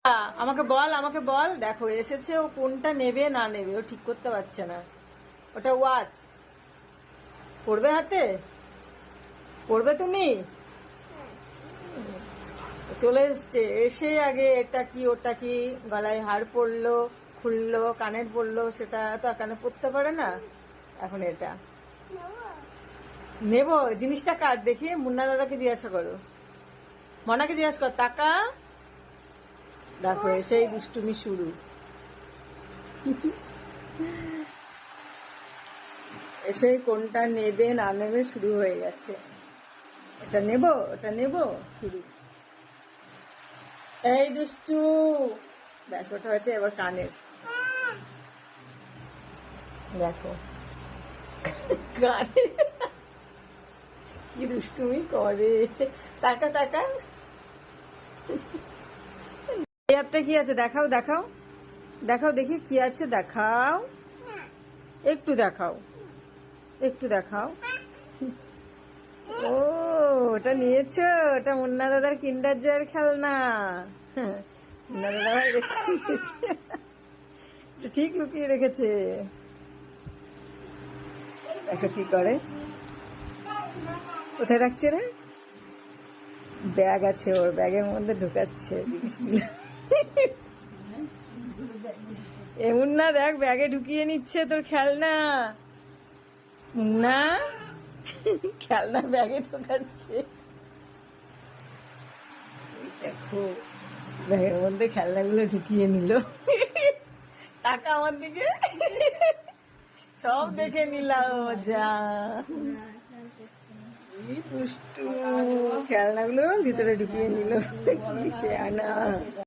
আমাকে বল দেখো এসেছে, ও কোনটা নেবে না নেবে ও ঠিক করতে পারছে না। ওটা ওয়াচ পড়বে হাতে, পড়বে তুমি? চলে এসছে, এসে আগে এটা কি ওটা কি গলায় হার পরলো, খুললো, কানের পরলো, সেটা তো কানে পরতে পারে না। এখন এটা নেব। জিনিসটা কার দেখি, মুন্না দাদাকে জিজ্ঞাসা করো, মনাকে জিজ্ঞাসা কর। টাকা দেখো এসেই দুষ্টুমি শুরু। এসেই কোনটা নেবে না নেবে শুরু হয়ে গেছে। এটা নেব, ওটা নেব শুরু। এই দুষ্টু, ব্যাস ওটা হয়েছে। এবার কানের দেখো, কানের কি দুষ্টুমি করে। টাকা টাকা এই হাতটা কি আছে দেখাও, দেখাও দেখাও দেখি কি আছে, দেখাও একটু, দেখাও একটু, দেখাও। ও ওটা নিয়েছো, ওটা মুন্না দাদার কিন্ডার জয়ের খেলনা। মুন্না দাদা ভাই রেখে দিয়েছে, ঠিক লুকিয়ে রেখেছে। দেখো কি করে, কোথায় রাখছে রে? ব্যাগ আছে ওর, ব্যাগের মধ্যে ঢুকাচ্ছে জিনিসগুলো। এ মুন্না দেখ ব্যাগে ঢুকিয়ে নিচ্ছে তোর খেলনা। মুন্না খেলনা ব্যাগে ঢোকাচ্ছে, দেখো ব্যাগের মধ্যে খেলনাগুলো ঢুকিয়ে নিল। টাকা আমার দিকে, সব দেখে নিলাম। যা দুষ্টু, খেলনাগুলো ভিতরে ঢুকিয়ে নিল। কি সে আনা।